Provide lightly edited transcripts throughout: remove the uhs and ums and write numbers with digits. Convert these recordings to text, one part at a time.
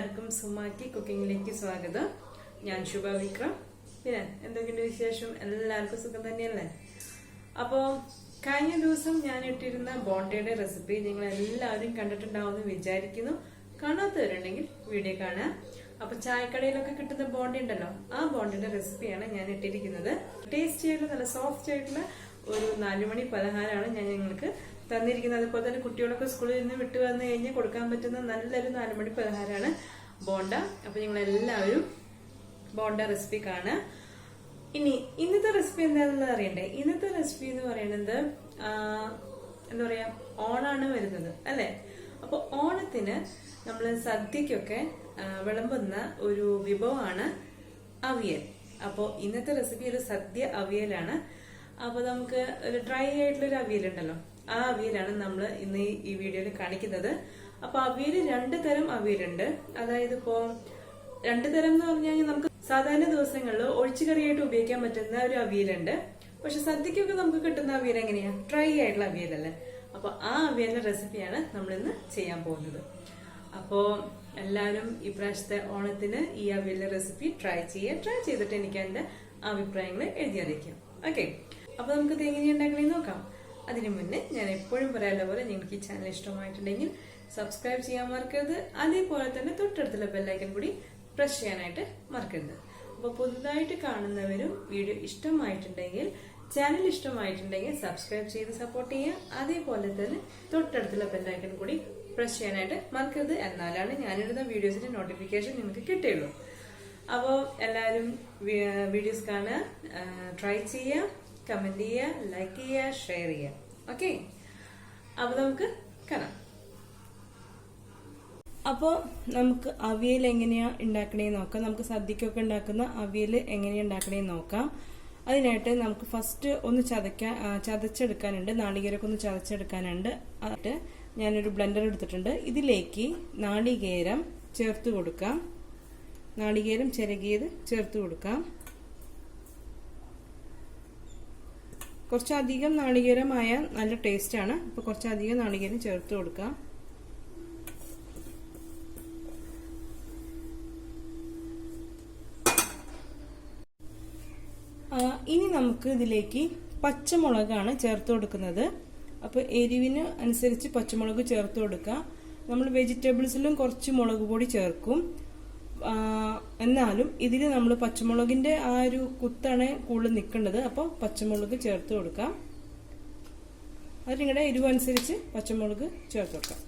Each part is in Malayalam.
എല്ലാവർക്കും സുമാക്കി കുക്കിങ്ങിലേക്ക് സ്വാഗതം. ഞാൻ ശുഭ വിക്രം. പിന്നെ എന്തൊക്കെയുണ്ട് വിശേഷം? എല്ലാവർക്കും സുഖം തന്നെയല്ലേ? അപ്പോൾ കഴിഞ്ഞ ദിവസം ഞാൻ ഇട്ടിരുന്ന ബോണ്ടയുടെ റെസിപ്പി നിങ്ങൾ എല്ലാവരും കണ്ടിട്ടുണ്ടാവുമെന്ന് വിചാരിക്കുന്നു. കാണാത്തവരുണ്ടെങ്കിൽ വീഡിയോ കാണാം. അപ്പൊ ചായക്കടയിലൊക്കെ കിട്ടുന്ന ബോണ്ട ഉണ്ടല്ലോ, ആ ബോണ്ടയുടെ റെസിപ്പിയാണ് ഞാൻ ഇട്ടിരിക്കുന്നത്. ടേസ്റ്റി ആയിട്ടുള്ള നല്ല സോഫ്റ്റ് ആയിട്ടുള്ള ഒരു 4 മണി പലഹാരമാണ് ഞാൻ നിങ്ങൾക്ക് തന്നിരിക്കുന്നത്. അതുപോലെ തന്നെ കുട്ടികളൊക്കെ സ്കൂളിൽ നിന്ന് വിട്ടു വന്നു കഴിഞ്ഞാൽ കൊടുക്കാൻ പറ്റുന്ന നല്ലൊരു 4 മണി പലഹാരമാണ് ബോണ്ട. അപ്പൊ നിങ്ങൾ എല്ലാവരും ബോണ്ട റെസിപ്പി കാണുക. ഇനി ഇന്നത്തെ റെസിപ്പി എന്താണെന്നുള്ളത് അറിയണ്ടേ? ഇന്നത്തെ റെസിപ്പി എന്ന് പറയുന്നത് എന്താ പറയാ, ഓണാണ് വരുന്നത് അല്ലെ? അപ്പൊ ഓണത്തിന് നമ്മള് സദ്യക്കൊക്കെ വിളമ്പുന്ന ഒരു വിഭവമാണ് അവിയൽ. അപ്പോൾ ഇന്നത്തെ റെസിപ്പി ഒരു സദ്യ അവിയലാണ്. അപ്പൊ നമുക്ക് ഒരു ഡ്രൈ ആയിട്ടുള്ള ഒരു അവിയൽ ഉണ്ടല്ലോ, ആ അവിയലാണ് നമ്മൾ ഇന്ന് ഈ വീഡിയോയിൽ കാണിക്കുന്നത്. അപ്പൊ അവിയൽ 2 തരം അവിയലുണ്ട്. അതായത് ഇപ്പോ 2 തരം എന്ന് പറഞ്ഞു കഴിഞ്ഞാൽ നമുക്ക് സാധാരണ ദിവസങ്ങളിൽ ഒഴിച്ചുകറിയായിട്ട് ഉപയോഗിക്കാൻ പറ്റുന്ന ഒരു അവിയലുണ്ട്. പക്ഷെ സദ്യക്കൊക്കെ നമുക്ക് കിട്ടുന്ന അവിയൽ എങ്ങനെയാ? ഡ്രൈ ആയിട്ടുള്ള അവിയലല്ലേ? അപ്പൊ ആ അവിയലിന്റെ റെസിപ്പിയാണ് നമ്മൾ ഇന്ന് ചെയ്യാൻ പോകുന്നത്. അപ്പോ എല്ലാവരും ഈ പ്രാവശ്യത്തെ ഓണത്തിന് ഈ അവിയലിന്റെ റെസിപ്പി ട്രൈ ചെയ്തിട്ട് എനിക്ക് എന്റെ അഭിപ്രായങ്ങൾ എഴുതി അറിയിക്കാം. ഓക്കെ, അപ്പൊ നമുക്ക് ഇത് എങ്ങനെയാ ഉണ്ടാക്കണേന്ന് നോക്കാം. അതിനു മുന്നേ ഞാൻ എപ്പോഴും പറയാനുള്ള പോലെ നിങ്ങൾക്ക് ഈ ചാനൽ ഇഷ്ടമായിട്ടുണ്ടെങ്കിൽ സബ്സ്ക്രൈബ് ചെയ്യാൻ മറക്കരുത്. അതേപോലെ തന്നെ തൊട്ടടുത്തുള്ള ബെല്ലൈക്കൻ കൂടി പ്രസ് ചെയ്യാനായിട്ട് മറക്കരുത്. അപ്പൊ പുതുതായിട്ട് കാണുന്നവരും വീഡിയോ ഇഷ്ടമായിട്ടുണ്ടെങ്കിൽ, ചാനൽ ഇഷ്ടമായിട്ടുണ്ടെങ്കിൽ സബ്സ്ക്രൈബ് ചെയ്ത് സപ്പോർട്ട് ചെയ്യുക. അതേപോലെ തന്നെ തൊട്ടടുത്തുള്ള ബെല്ലൈക്കൻ കൂടി പ്രസ് ചെയ്യാനായിട്ട് മറക്കരുത്. എന്നാലാണ് ഞാനിടുന്ന വീഡിയോസിന്റെ നോട്ടിഫിക്കേഷൻ നിങ്ങൾക്ക് കിട്ടുള്ളൂ. അപ്പോൾ എല്ലാവരും വീഡിയോസ് കാണുക, ട്രൈ ചെയ്യുക, കമന്റ് ചെയ്യുക, ലൈക്ക് ചെയ്യുക, ഷെയർ ചെയ്യുക. ഓക്കെ, അപ്പൊ നമുക്ക് കാണാം. അപ്പോൾ നമുക്ക് അവിയൽ എങ്ങനെയാ ഉണ്ടാക്കണേന്ന് നോക്കാം. നമുക്ക് സദ്യക്കൊക്കെ ഉണ്ടാക്കുന്ന അവിയൽ എങ്ങനെയാ ഉണ്ടാക്കണേന്ന് നോക്കാം. അതിനായിട്ട് നമുക്ക് ഫസ്റ്റ് ഒന്ന് ചതച്ചെടുക്കാനുണ്ട്. നാളികേരമൊക്കെ ഒന്ന് ചതച്ചെടുക്കാനുണ്ട്. എന്നിട്ട് ഞാനൊരു ബ്ലെൻഡർ എടുത്തിട്ടുണ്ട്. ഇതിലേക്ക് നാളികേരം ചേർത്ത് കൊടുക്കാം. നാളികേരം ചിരകിയത് ചേർത്ത് കൊടുക്കാം. കുറച്ചധികം നാളികേരമായ നല്ല ടേസ്റ്റ് ആണ്. അപ്പൊ കുറച്ചധികം നാളികേരം ചേർത്ത് കൊടുക്കാം. ഇനി നമുക്ക് ഇതിലേക്ക് പച്ചമുളകാണ് ചേർത്ത് കൊടുക്കുന്നത്. അപ്പൊ എരിവിന് അനുസരിച്ച് പച്ചമുളക് ചേർത്ത് കൊടുക്കാം. നമ്മൾ വെജിറ്റബിൾസിലും കുറച്ച് മുളക് പൊടി ചേർക്കും. എന്നാലും ഇതിൽ നമ്മൾ പച്ചമുളകിന്റെ ആ ഒരു കുത്താണ് കൂടുതൽ നിൽക്കേണ്ടത്. അപ്പോൾ പച്ചമുളക് ചേർത്ത് കൊടുക്കാം. അത് നിങ്ങളുടെ എരിവ് അനുസരിച്ച് പച്ചമുളക് ചേർത്ത് കൊടുക്കാം.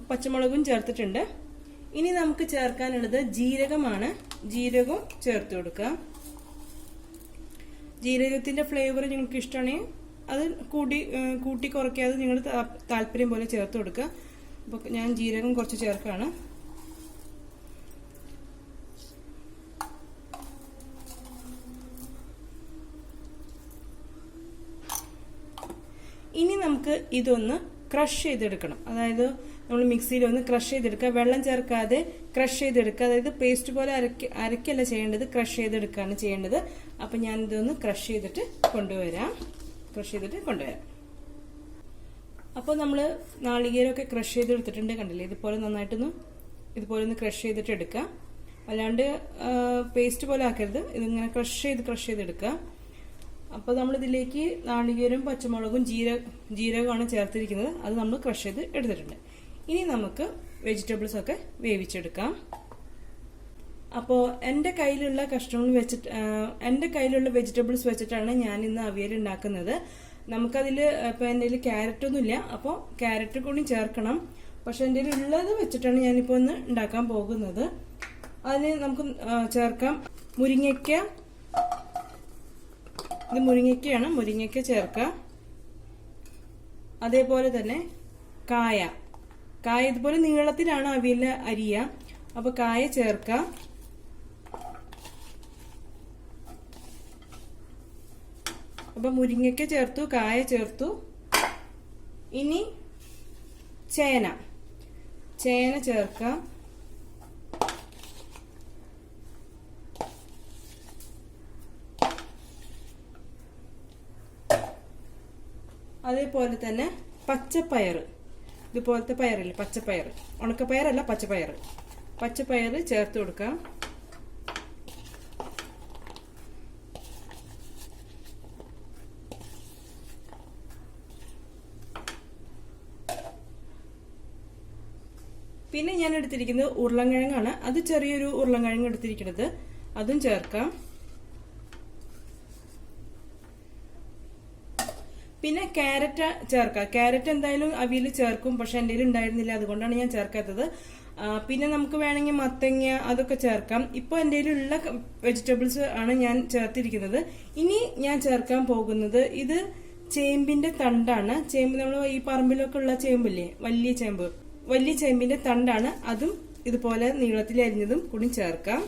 പച്ചമുളകും ചേർത്തിട്ടുണ്ട്. ഇനി നമുക്ക് ചേർക്കാനുള്ളത് ജീരകമാണ്. ജീരകം ചേർത്ത് കൊടുക്കാം. ജീരകത്തിന്റെ ഫ്ലേവർ നിങ്ങൾക്ക് ഇഷ്ടമാണെങ്കിൽ അത് കൂട്ടി കുറയ്ക്കാതെ നിങ്ങൾ താല്പര്യം പോലെ ചേർത്ത് കൊടുക്കുക. അപ്പൊ ഞാൻ ജീരകം കുറച്ച് ചേർക്കാണ്. ഇനി നമുക്ക് ഇതൊന്ന് ക്രഷ് ചെയ്തെടുക്കണം. അതായത് നമ്മൾ മിക്സിയിൽ ഒന്ന് ക്രഷ് ചെയ്തെടുക്കുക. വെള്ളം ചേർക്കാതെ ക്രഷ് ചെയ്തെടുക്കുക. അതായത് പേസ്റ്റ് പോലെ അരക്കല്ല ചെയ്യേണ്ടത്, ക്രഷ് ചെയ്തെടുക്കുകയാണ് ചെയ്യേണ്ടത്. അപ്പൊ ഞാൻ ഇതൊന്ന് ക്രഷ് ചെയ്തിട്ട് കൊണ്ടുവരാം. അപ്പോൾ നമ്മൾ നാളികേരമൊക്കെ ക്രഷ് ചെയ്തെടുത്തിട്ടുണ്ട്. കണ്ടില്ലേ? ഇതുപോലെ നന്നായിട്ടൊന്ന് ഇതുപോലെ ഒന്ന് ക്രഷ് ചെയ്തിട്ട് എടുക്കുക. അല്ലാണ്ട് പേസ്റ്റ് പോലെ ആക്കരുത്. ഇതിങ്ങനെ ക്രഷ് ചെയ്തെടുക്കുക. അപ്പൊ നമ്മൾ ഇതിലേക്ക് നാളികേരം, പച്ചമുളകും ജീരകമാണ് ചേർത്തിരിക്കുന്നത്. അത് നമ്മൾ ക്രഷ് ചെയ്ത് എടുത്തിട്ടുണ്ട്. ഇനി നമുക്ക് വെജിറ്റബിൾസ് ഒക്കെ വേവിച്ചെടുക്കാം. അപ്പോൾ എൻ്റെ കയ്യിലുള്ള വെജിറ്റബിൾസ് വെച്ചിട്ടാണ് ഞാൻ ഇന്ന് അവിയൽ ഉണ്ടാക്കുന്നത്. നമുക്കതിൽ ഇപ്പൊ എൻ്റെ കയ്യിൽ ക്യാരറ്റ് ഒന്നുമില്ല, അപ്പോൾ ക്യാരറ്റ് കൂടി ചേർക്കണം. പക്ഷെ എൻ്റെ ഉള്ളത് വെച്ചിട്ടാണ് ഞാനിപ്പോ ഒന്ന് ഉണ്ടാക്കാൻ പോകുന്നത്. അതിന് നമുക്ക് ചേർക്കാം മുരിങ്ങയ്ക്ക. ഇത് മുരിങ്ങയ്ക്കയാണ്, മുരിങ്ങയ്ക്ക ചേർക്കാം. അതേപോലെ തന്നെ കായ ഇതുപോലെ നീളത്തിലാണ് അവിയലിന് അരിയ. അപ്പൊ കായ ചേർക്കാം. അപ്പൊ മുരിങ്ങയ്ക്ക ചേർത്തു, കായ ചേർത്തു. ഇനി ചേന ചേർക്കാം. അതേപോലെ തന്നെ പച്ചപ്പയർ, ഇതുപോലത്തെ പയറില്ലേ, പച്ചപ്പയർ, ഉണക്കപ്പയറല്ല പച്ചപ്പയർ, പച്ചപ്പയർ ചേർത്ത് കൊടുക്കാം. പിന്നെ ഞാൻ എടുത്തിരിക്കുന്നത് ഉരുളൻകിഴങ്ങാണ്. അത് ചെറിയൊരു ഉരുളൻകിഴങ്ങ് എടുത്തിരിക്കുന്നത്, അതും ചേർക്കാം. പിന്നെ ക്യാരറ്റ് ചേർക്കാം. ക്യാരറ്റ് എന്തായാലും അവിയൽ ചേർക്കും, പക്ഷെ എൻ്റെ കയ്യിൽ ഉണ്ടായിരുന്നില്ല, അതുകൊണ്ടാണ് ഞാൻ ചേർക്കാത്തത്. പിന്നെ നമുക്ക് വേണമെങ്കിൽ മത്തങ്ങ അതൊക്കെ ചേർക്കാം. ഇപ്പോൾ എൻ്റെ കയ്യിലുള്ള വെജിറ്റബിൾസ് ആണ് ഞാൻ ചേർത്തിരിക്കുന്നത്. ഇനി ഞാൻ ചേർക്കാൻ പോകുന്നത് ഇത് ചേമ്പിന്റെ തണ്ടാണ്. ചേമ്പ് നമ്മൾ ഈ പറമ്പിലൊക്കെ ഉള്ള ചേമ്പില്ലേ, വലിയ ചേമ്പിന്റെ തണ്ടാണ്. അതും ഇതുപോലെ നീളത്തിൽ അരിഞ്ഞതും കൂടി ചേർക്കാം.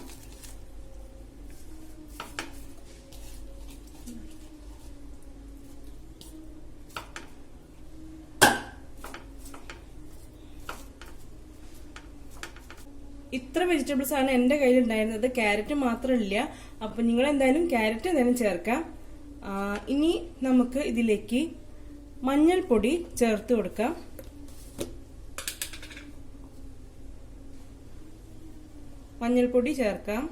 ഇത്ര വെജിറ്റബിൾസ് ആണ് എന്റെ കയ്യിൽ ഉണ്ടായിരുന്നത്. ക്യാരറ്റ് മാത്രമില്ല. അപ്പൊ നിങ്ങൾ എന്തായാലും ക്യാരറ്റ് എന്തായാലും ചേർക്കാം. ഇനി നമുക്ക് ഇതിലേക്ക് മഞ്ഞൾപ്പൊടി ചേർത്ത് കൊടുക്കാം. മഞ്ഞൾപ്പൊടി ചേർക്കാം.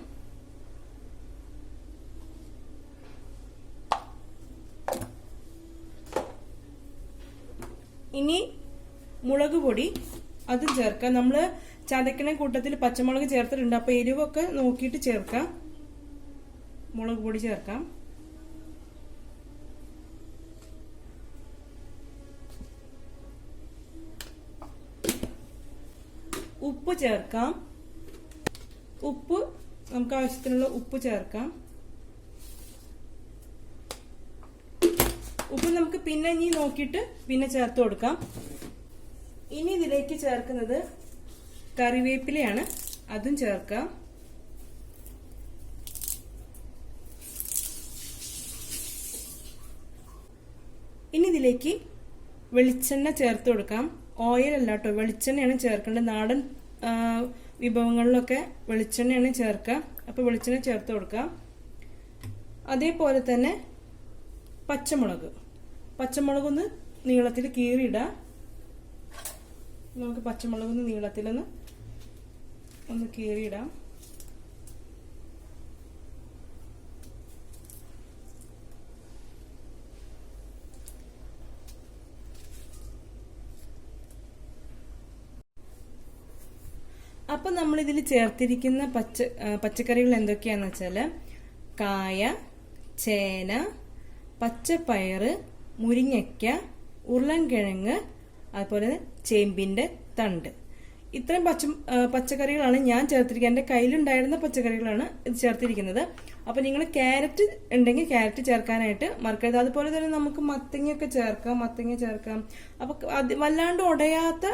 ഇനി മുളക് പൊടി അതും ചേർക്കാം. നമ്മള് ചതക്കണ കൂട്ടത്തിൽ പച്ചമുളക് ചേർത്തിട്ടുണ്ട്, അപ്പൊ എരിവൊക്കെ നോക്കിയിട്ട് ചേർക്കാം. മുളക് പൊടി ചേർക്കാം. ഉപ്പ് ചേർക്കാം. ഉപ്പ് നമുക്ക് ആവശ്യത്തിനുള്ള ഉപ്പ് ചേർക്കാം. ഉപ്പ് നമുക്ക് പിന്നെ ഇനി നോക്കിയിട്ട് പിന്നെ ചേർത്ത് കൊടുക്കാം. ഇനി ഇതിലേക്ക് ചേർക്കുന്നത് കറിവേപ്പിലയാണ്, അതും ചേർക്കാം. ഇനി ഇതിലേക്ക് വെളിച്ചെണ്ണ ചേർത്ത് കൊടുക്കാം. ഓയിൽ അല്ല കേട്ടോ, വെളിച്ചെണ്ണയാണ് ചേർക്കേണ്ടത്. നാടൻ വിഭവങ്ങളിലൊക്കെ വെളിച്ചെണ്ണയാണ് ചേർക്കുക. അപ്പൊ വെളിച്ചെണ്ണ ചേർത്ത് കൊടുക്കാം. അതേപോലെ തന്നെ പച്ചമുളകൊന്ന് നീളത്തിൽ കീറിയിടാം. നമുക്ക് പച്ചമുളകൊന്ന് നീളത്തിലൊന്ന് കീറിയിടാം. അപ്പൊ നമ്മൾ ഇതിൽ ചേർത്തിരിക്കുന്ന പച്ചക്കറികൾ എന്തൊക്കെയാന്ന് വെച്ചാല് കായ, ചേന, പച്ചപ്പയറ്, മുരിങ്ങയ്ക്ക, ഉരുളൻകിഴങ്ങ്, അതുപോലെ ചേമ്പിന്റെ തണ്ട്. ഇത്രയും പച്ചക്കറികളാണ് ഞാൻ ചേർത്തിരിക്കുന്നത്. എന്റെ കയ്യിലുണ്ടായിരുന്ന പച്ചക്കറികളാണ് ഇത് ചേർത്തിരിക്കുന്നത്. അപ്പൊ നിങ്ങൾ ക്യാരറ്റ് ഉണ്ടെങ്കിൽ ക്യാരറ്റ് ചേർക്കാനായിട്ട് മറക്കരുത്. അതുപോലെ തന്നെ നമുക്ക് മത്തങ്ങ ചേർക്കാം. അപ്പൊ വല്ലാണ്ട് ഉടയാത്ത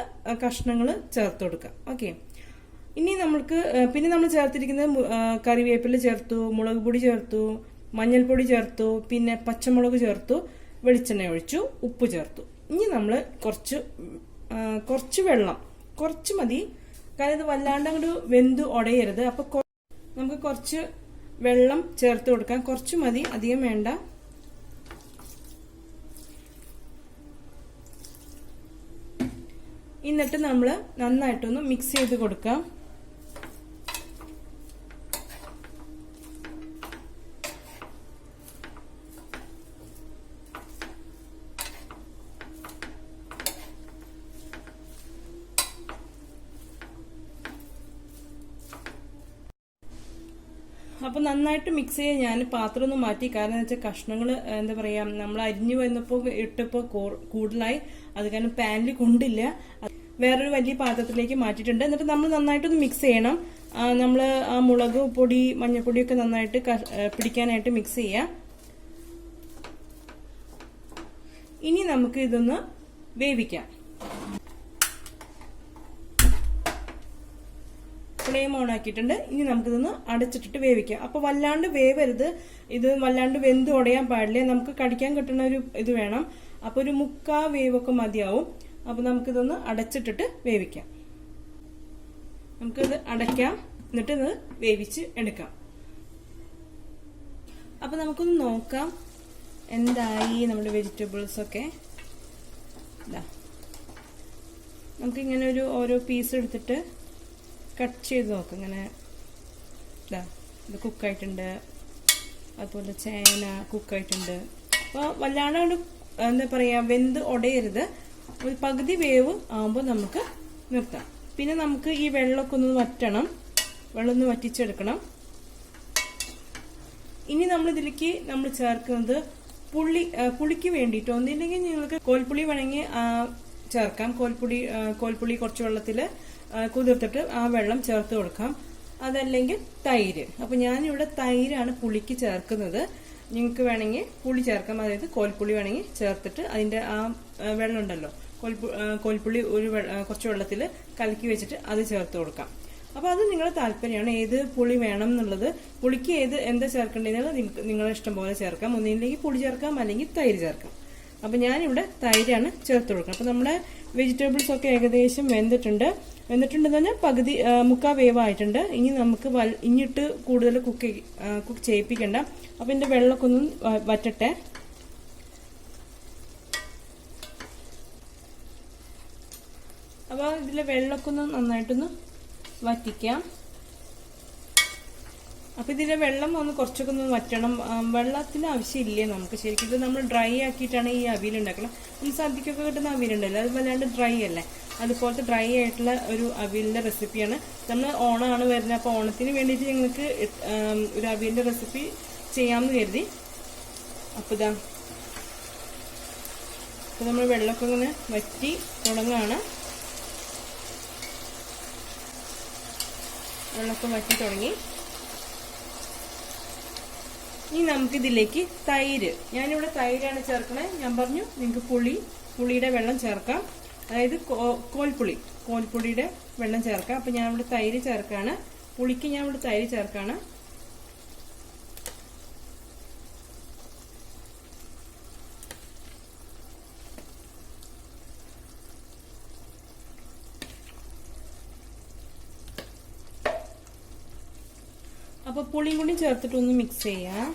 കഷ്ണങ്ങൾ ചേർത്ത് കൊടുക്കാം. ഓക്കെ. ഇനി പിന്നെ നമ്മൾ ചേർത്തിരിക്കുന്നത് കറിവേപ്പില ചേർത്തു, മുളക് പൊടി ചേർത്തു, മഞ്ഞൾപ്പൊടി ചേർത്തു, പിന്നെ പച്ചമുളക് ചേർത്തു, വെളിച്ചെണ്ണ ഒഴിച്ചു, ഉപ്പ് ചേർത്തു. ഇനി നമ്മൾ കുറച്ച് വെള്ളം, കുറച്ച് മതി, കാരണം ഇത് വല്ലാണ്ട് അങ്ങോട്ട് വെന്ത് ഉടയരുത്. അപ്പൊ നമുക്ക് കുറച്ച് വെള്ളം ചേർത്ത് കൊടുക്കാം. കുറച്ച് മതി, അധികം വേണ്ട. എന്നിട്ട് നമ്മൾ നന്നായിട്ടൊന്ന് മിക്സ് ചെയ്ത് കൊടുക്കാം. അപ്പൊ നന്നായിട്ട് മിക്സ് ചെയ്യാൻ ഞാൻ പാത്രം ഒന്ന് മാറ്റി. കാരണം എന്ന് വെച്ചാൽ കഷ്ണങ്ങൾ എന്താ പറയാ, നമ്മൾ അരിഞ്ഞു വന്നപ്പോ ഇട്ടപ്പോ കൂടുതലായി, അത് കാരണം പാനിൽ കൊണ്ടില്ല. വേറൊരു വലിയ പാത്രത്തിലേക്ക് മാറ്റിയിട്ടുണ്ട്. എന്നിട്ട് നമ്മൾ നന്നായിട്ടൊന്ന് മിക്സ് ചെയ്യണം. നമ്മൾ ആ മുളക് പൊടി, മഞ്ഞൾപ്പൊടിയൊക്കെ നന്നായിട്ട് പിടിക്കാനായിട്ട് മിക്സ് ചെയ്യാം. ഇനി നമുക്ക് ഇതൊന്ന് വേവിക്കാം. ഫ്ലെയിം ഓൺ ആക്കിയിട്ടുണ്ട്. ഇനി നമുക്കിതൊന്ന് അടച്ചിട്ടിട്ട് വേവിക്കാം. അപ്പൊ വല്ലാണ്ട് വേവരുത്, ഇത് വല്ലാണ്ട് വെന്ത് ഉടയാൻ പാടില്ല. നമുക്ക് കടിക്കാൻ കിട്ടുന്ന ഒരു ഇത് വേണം. അപ്പൊ ഒരു 3/4 വേവൊക്കെ മതിയാവും. അപ്പൊ നമുക്കിതൊന്ന് അടച്ചിട്ടിട്ട് വേവിക്കാം. നമുക്കിത് അടയ്ക്കാം, എന്നിട്ട് ഇത് വേവിച്ച് എടുക്കാം. അപ്പൊ നമുക്കൊന്ന് നോക്കാം എന്തായി നമ്മുടെ വെജിറ്റബിൾസ് ഒക്കെ. നമുക്കിങ്ങനെ ഒരു ഓരോ പീസ് എടുത്തിട്ട് കട്ട് ചെയ്ത് നോക്കാം. ഇങ്ങനെ ഇത് കുക്കായിട്ടുണ്ട്, അതുപോലെ ചേന കുക്കായിട്ടുണ്ട്. അപ്പോൾ വല്ലാണ്ട് എന്താ പറയുക, വെന്ത് ഉടയരുത്. ഒരു പകുതി വേവ് ആകുമ്പോൾ നമുക്ക് നിർത്താം. പിന്നെ നമുക്ക് ഈ വെള്ളമൊക്കെ ഒന്ന് വറ്റണം, വെള്ളം ഒന്ന് വറ്റിച്ചെടുക്കണം. ഇനി ഇതിലേക്ക് നമ്മൾ ചേർക്കുന്നത് പുളിക്ക് വേണ്ടിയിട്ട് ഒന്നില്ലെങ്കിൽ നിങ്ങൾക്ക് കോൽപ്പുളി വേണമെങ്കിൽ ചേർക്കാം. കോൽപ്പുളി കുറച്ച് വെള്ളത്തിൽ കുതിർത്തിട്ട് ആ വെള്ളം ചേർത്ത് കൊടുക്കാം. അതല്ലെങ്കിൽ തൈര്. അപ്പൊ ഞാനിവിടെ തൈരാണ് പുളിക്ക് ചേർക്കുന്നത്. നിങ്ങൾക്ക് വേണമെങ്കിൽ പുളി ചേർക്കാം, അതായത് കോൽപ്പുളി വേണമെങ്കിൽ ചേർത്തിട്ട് അതിന്റെ ആ വെള്ളം ഉണ്ടല്ലോ, കോൽപ്പുളി കുറച്ച് വെള്ളത്തിൽ കലക്കി വെച്ചിട്ട് അത് ചേർത്ത് കൊടുക്കാം. അപ്പൊ അത് നിങ്ങളുടെ താല്പര്യമാണ്, ഏത് പുളി വേണം എന്നുള്ളത്. പുളിക്ക് എന്താ ചേർക്കേണ്ടത് നിങ്ങളുടെ ഇഷ്ടം പോലെ ചേർക്കാം. ഒന്നില്ലെങ്കിൽ പുളി ചേർക്കാം, അല്ലെങ്കിൽ തൈര് ചേർക്കാം. അപ്പൊ ഞാനിവിടെ തൈരാണ് ചേർത്ത് കൊടുക്കുന്നത്. അപ്പൊ നമ്മുടെ വെജിറ്റബിൾസ് ഒക്കെ ഏകദേശം വെന്തിട്ടുണ്ടെന്ന് പറഞ്ഞാൽ പകുതി മുക്കാൽ വേവായിട്ടുണ്ട്. ഇനി നമുക്ക് ഇനിയിട്ട് കൂടുതൽ കുക്ക് ചെയ്യിപ്പിക്കണ്ട. അപ്പൊ ഇതിന്റെ വെള്ളമൊക്കെ ഒന്ന് വറ്റട്ടെ. അപ്പൊ ഇതിലെ വെള്ളമൊക്കെ ഒന്ന് നന്നായിട്ടൊന്ന് വറ്റിക്കാം. അപ്പൊ ഇതിലെ വെള്ളം കുറച്ചൊക്കെ ഒന്ന് വറ്റണം. വെള്ളത്തിന് ആവശ്യമില്ലേ നമുക്ക്. ശരിക്കും ഇത് നമ്മൾ ഡ്രൈ ആക്കിയിട്ടാണ് ഈ അവിയൽ ഉണ്ടാക്കണം. നമ്മൾ സദ്യക്കൊക്കെ കിട്ടുന്ന അവിയലുണ്ടല്ലോ, അത് വല്ലാണ്ട് ഡ്രൈ അല്ലേ. അതുപോലത്തെ ഡ്രൈ ആയിട്ടുള്ള ഒരു അവിയലിന്റെ റെസിപ്പിയാണ്. നമ്മൾ ഓണമാണ് വരുന്നത്, അപ്പൊ ഓണത്തിന് വേണ്ടിയിട്ട് ഞങ്ങൾക്ക് ഒരു അവിയലിന്റെ റെസിപ്പി ചെയ്യാമെന്ന് കരുതി. അപ്പൊ നമ്മൾ വെള്ളമൊക്കെ ഇങ്ങനെ വറ്റി തുടങ്ങാണ്. വെള്ളമൊക്കെ വറ്റി തുടങ്ങി. ഇനി നമുക്കിതിലേക്ക് തൈര്, ഞാനിവിടെ തൈരാണ് ചേർക്കണേ. ഞാൻ പറഞ്ഞു നിങ്ങൾക്ക് പുളിയുടെ വെള്ളം ചേർക്കാം, അതായത് കോൽപ്പുളിയുടെ വെള്ളം ചേർക്കാം. അപ്പൊ ഞാൻ ഇവിടെ തൈര് ചേർക്കാണ്. പുളിക്ക് ഞാൻ ഇവിടെ തൈര് ചേർക്കാണ്. അപ്പൊ പുളിയും കൂടി ചേർത്തിട്ടൊന്ന് മിക്സ് ചെയ്യാം.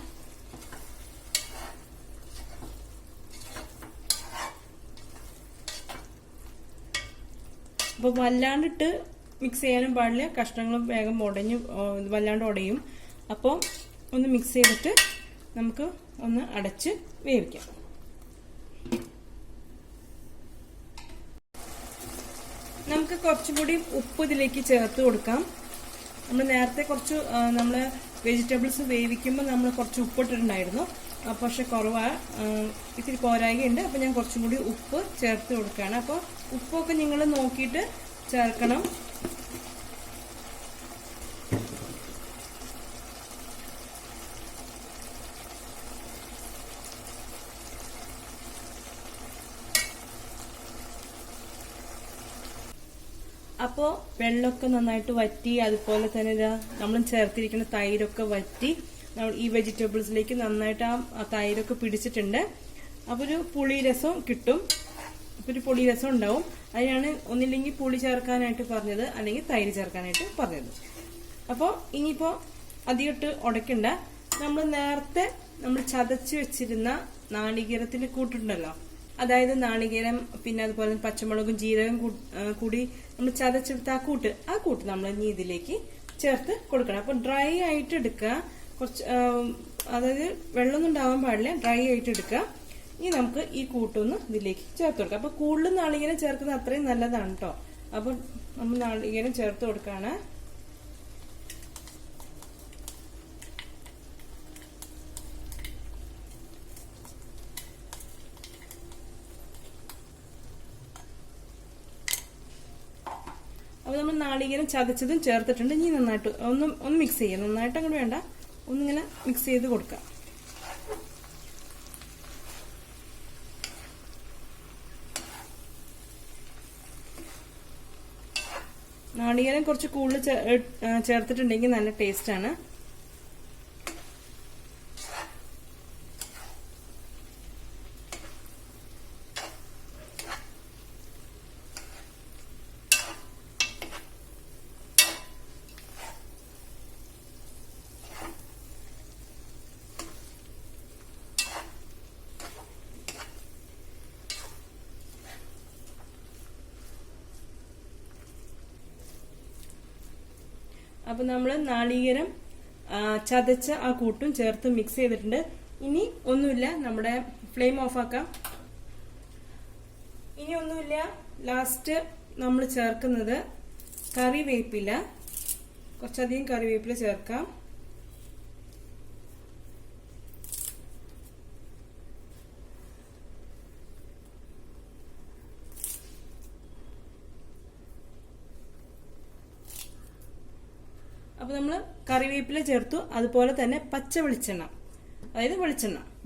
അപ്പൊ വല്ലാണ്ടിട്ട് മിക്സ് ചെയ്യാനും പാടില്ല, കഷ്ണങ്ങളും വേഗം വല്ലാണ്ട് ഉടയും. അപ്പോൾ ഒന്ന് മിക്സ് ചെയ്തിട്ട് നമുക്ക് ഒന്ന് അടച്ച് വേവിക്കാം. നമുക്ക് കുറച്ചും കൂടി ഉപ്പ് ഇതിലേക്ക് ചേർത്ത് കൊടുക്കാം. നമ്മൾ നേരത്തെ കുറച്ച് നമ്മൾ വെജിറ്റബിൾസ് വേവിക്കുമ്പോൾ നമ്മൾ കുറച്ച് ഉപ്പിട്ടിട്ടുണ്ടായിരുന്നു, പക്ഷെ ഇത്തിരി പോരായ്കയുണ്ട്. അപ്പൊ ഞാൻ കുറച്ചും കൂടി ഉപ്പ് ചേർത്ത് കൊടുക്കുകയാണ്. അപ്പോൾ ഉപ്പൊക്കെ നിങ്ങൾ നോക്കിയിട്ട് ചേർക്കണം. അപ്പോൾ വെള്ളമൊക്കെ നന്നായിട്ട് വറ്റി, അതുപോലെ തന്നെ നമ്മൾ ചേർത്തിരിക്കുന്ന തൈരൊക്കെ വറ്റി ഈ വെജിറ്റബിൾസിലേക്ക് നന്നായിട്ട് ആ തൈരൊക്കെ പിടിച്ചിട്ടുണ്ട്. അപ്പൊ ഒരു പുളിരസം കിട്ടും. അപ്പൊ ഒരു പുളിരസം ഉണ്ടാവും. അതിനാണ് ഒന്നില്ലെങ്കിൽ പുളി ചേർക്കാനായിട്ട് പറഞ്ഞത്, അല്ലെങ്കിൽ തൈര് ചേർക്കാനായിട്ട് പറഞ്ഞത്. അപ്പോൾ ഇനിയിപ്പോ അധികമിട്ട് ഉടയ്ക്കണ്ട. നേരത്തെ നമ്മൾ ചതച്ച് വെച്ചിരുന്ന നാളികേരത്തിന്റെ കൂട്ടുണ്ടല്ലോ, അതായത് നാളികേരം പിന്നെ അതുപോലെ പച്ചമുളകും ജീരകം കൂടി നമ്മൾ ചതച്ചെടുത്ത ആ കൂട്ട് നമ്മൾ ഇനി ഇതിലേക്ക് ചേർത്ത് കൊടുക്കണം. അപ്പൊ ഡ്രൈ ആയിട്ട് എടുക്കുക, കുറച്ച് അതായത് വെള്ളമൊന്നും ഉണ്ടാവാൻ പാടില്ല, ഡ്രൈ ആയിട്ട് എടുക്കുക. ഇനി നമുക്ക് ഈ കൂട്ടൊന്ന് ഇതിലേക്ക് ചേർത്ത് കൊടുക്കാം. അപ്പൊ കൂടുതൽ നാളികേരം ചേർക്കുന്നത് അത്രയും നല്ലതാണ് കേട്ടോ. അപ്പൊ നമ്മൾ നാളികേരം ചേർത്ത് കൊടുക്കാണ്. അപ്പൊ നമ്മൾ നാളികേരം ചതച്ചതും ചേർത്തിട്ടുണ്ട്. ഇനി നന്നായിട്ട് ഒന്ന് മിക്സ് ചെയ്യാം. നന്നായിട്ട് അങ്ങോട്ട് വേണ്ട, ഒന്നിങ്ങനെ മിക്സ് ചെയ്ത് കൊടുക്കാം. നാളികേരം കുറച്ച് കൂടുതൽ ചേർത്തിട്ടുണ്ടെങ്കിൽ നല്ല ടേസ്റ്റ് ആണ്. അപ്പൊ നമ്മൾ നാളികേരം ചതച്ച ആ കൂട്ടും ചേർത്ത് മിക്സ് ചെയ്തിട്ടുണ്ട്. ഇനി ഒന്നുമില്ല, നമ്മുടെ ഫ്ലെയിം ഓഫ് ആക്കാം. ഇനി ഒന്നുമില്ല, ലാസ്റ്റ് നമ്മൾ ചേർക്കുന്നത് കറിവേപ്പില, കുറച്ചധികം കറിവേപ്പില ചേർക്കാം. അപ്പൊ നമ്മൾ കറിവേപ്പില ചേർത്തു. അതുപോലെ തന്നെ പച്ച വെളിച്ചെണ്ണ, അതായത്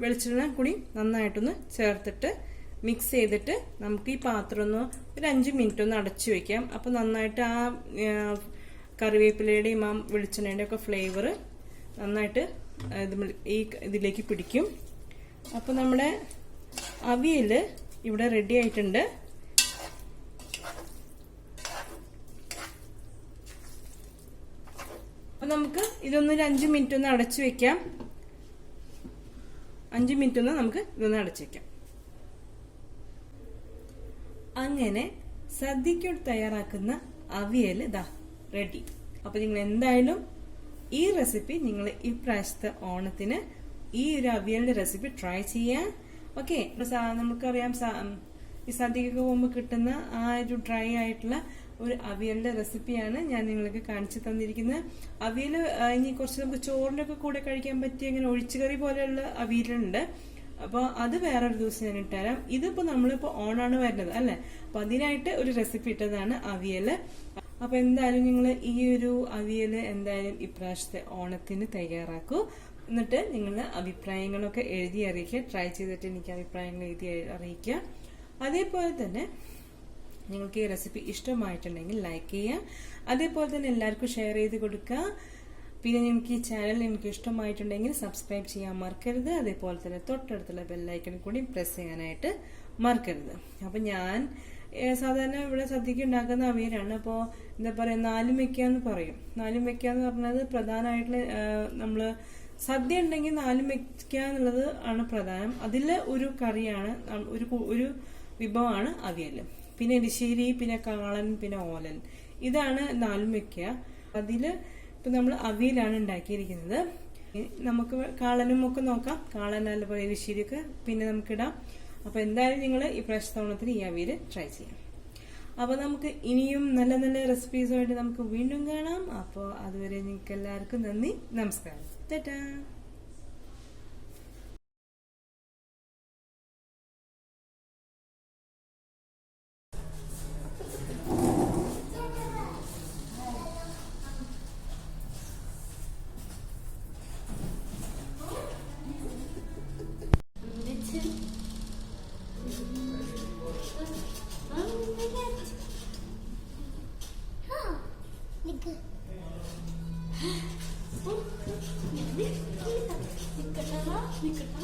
വെളിച്ചെണ്ണ കൂടി നന്നായിട്ടൊന്ന് ചേർത്തിട്ട് മിക്സ് ചെയ്തിട്ട് നമുക്ക് ഈ പാത്രം ഒന്ന് ഒരു 5 മിനിറ്റ് ഒന്ന് അടച്ചു വെക്കാം. അപ്പൊ നന്നായിട്ട് ആ കറിവേപ്പിലയുടെയും ആ വെളിച്ചെണ്ണയുടെ ഒക്കെ ഫ്ലേവർ നന്നായിട്ട് ഇതിലേക്ക് പിടിക്കും. അപ്പൊ നമ്മുടെ അവിയൽ ഇവിടെ റെഡി ആയിട്ടുണ്ട്. അപ്പൊ നമുക്ക് ഇതൊന്നൊരു 5 മിനിറ്റ് ഒന്ന് അടച്ചു വെക്കാം. 5 മിനിറ്റ് ഒന്ന് നമുക്ക് ഇതൊന്ന് അടച്ചു വെക്കാം. അങ്ങനെ സദ്യക്ക് തയ്യാറാക്കുന്ന അവിയൽ ഇതാ റെഡി. അപ്പൊ നിങ്ങൾ എന്തായാലും ഈ റെസിപ്പി നിങ്ങൾ ഈ പ്രാവശ്യത്തെ ഓണത്തിന് ഈ ഒരു അവിയലിന്റെ റെസിപ്പി ട്രൈ ചെയ്യാം. ഓക്കെ, നമുക്കറിയാം ഈ സദ്യക്കൊക്കെ പോകുമ്പോൾ കിട്ടുന്ന ആ ഒരു ഡ്രൈ ആയിട്ടുള്ള ഒരു അവിയലിന്റെ റെസിപ്പിയാണ് ഞാൻ നിങ്ങൾക്ക് കാണിച്ചു തന്നിരിക്കുന്നത്. അവിയൽ ഇനി കുറച്ച് നമുക്ക് ചോറിന്റെ ഒക്കെ കൂടെ കഴിക്കാൻ പറ്റിയ ഇങ്ങനെ ഒഴിച്ചുകറി പോലെയുള്ള അവിയലുണ്ട്. അപ്പൊ അത് വേറൊരു ദിവസം ഞാൻ ഇട്ടുതരാം. ഇതിപ്പോ നമ്മളിപ്പോ ഓണാണ് വരുന്നത് അല്ലെ, അപ്പൊ അതിനായിട്ട് ഒരു റെസിപ്പി ഇട്ടതാണ് അവിയല്. അപ്പൊ എന്തായാലും നിങ്ങൾ ഈ ഒരു അവിയല് എന്തായാലും ഇപ്രാവശ്യത്തെ ഓണത്തിന് തയ്യാറാക്കൂ. എന്നിട്ട് നിങ്ങളുടെ അഭിപ്രായങ്ങളൊക്കെ എഴുതി അറിയിക്കുക. ട്രൈ ചെയ്തിട്ട് എനിക്ക് അഭിപ്രായങ്ങൾ എഴുതി അറിയിക്കുക. അതേപോലെ തന്നെ നിങ്ങൾക്ക് ഈ റെസിപ്പി ഇഷ്ടമായിട്ടുണ്ടെങ്കിൽ ലൈക്ക് ചെയ്യുക. അതേപോലെ തന്നെ എല്ലാവർക്കും ഷെയർ ചെയ്ത് കൊടുക്കുക. പിന്നെ നിങ്ങൾക്ക് ഈ ചാനൽ എനിക്ക് ഇഷ്ടമായിട്ടുണ്ടെങ്കിൽ സബ്സ്ക്രൈബ് ചെയ്യാൻ മറക്കരുത്. അതേപോലെ തന്നെ തൊട്ടടുത്തുള്ള ബെല്ലൈക്കൺ കൂടി പ്രസ് ചെയ്യാനായിട്ട് മറക്കരുത്. അപ്പൊ ഞാൻ സാധാരണ ഇവിടെ സദ്യക്ക് ഉണ്ടാക്കുന്ന അവിയലാണ്. അപ്പോൾ എന്താ പറയുക, നാലും വെക്കാന്ന് പറയും. നാലും വെക്കാന്ന് പറഞ്ഞത് പ്രധാനമായിട്ടുള്ള നമ്മള് സദ്യ ഉണ്ടെങ്കിൽ നാലും വെക്കുക എന്നുള്ളത് ആണ് പ്രധാനം. അതിലെ ഒരു കറിയാണ്, ഒരു വിഭവമാണ് അവിയൽ. പിന്നെ എരിശ്ശേരി, പിന്നെ കാളൻ, പിന്നെ ഓലൻ, ഇതാണ് നാലും വെക്കുക. അതില് ഇപ്പൊ നമ്മൾ അവിയലാണ് ഉണ്ടാക്കിയിരിക്കുന്നത്. നമുക്ക് കാളനും ഒക്കെ നോക്കാം. കാളൻ അതുപോലെ എരിശ്ശേരിയൊക്കെ പിന്നെ നമുക്കിടാം. അപ്പൊ എന്തായാലും നിങ്ങൾ ഈ പ്രാവശ്യത്തോണത്തിന് ഈ അവിയൽ ട്രൈ ചെയ്യാം. അപ്പൊ നമുക്ക് ഇനിയും നല്ല നല്ല റെസിപ്പീസുമായിട്ട് നമുക്ക് വീണ്ടും കാണാം. അപ്പോൾ അതുവരെ നിങ്ങൾക്ക് എല്ലാവർക്കും നന്ദി, നമസ്കാരം, ടാറ്റാ. Nickata.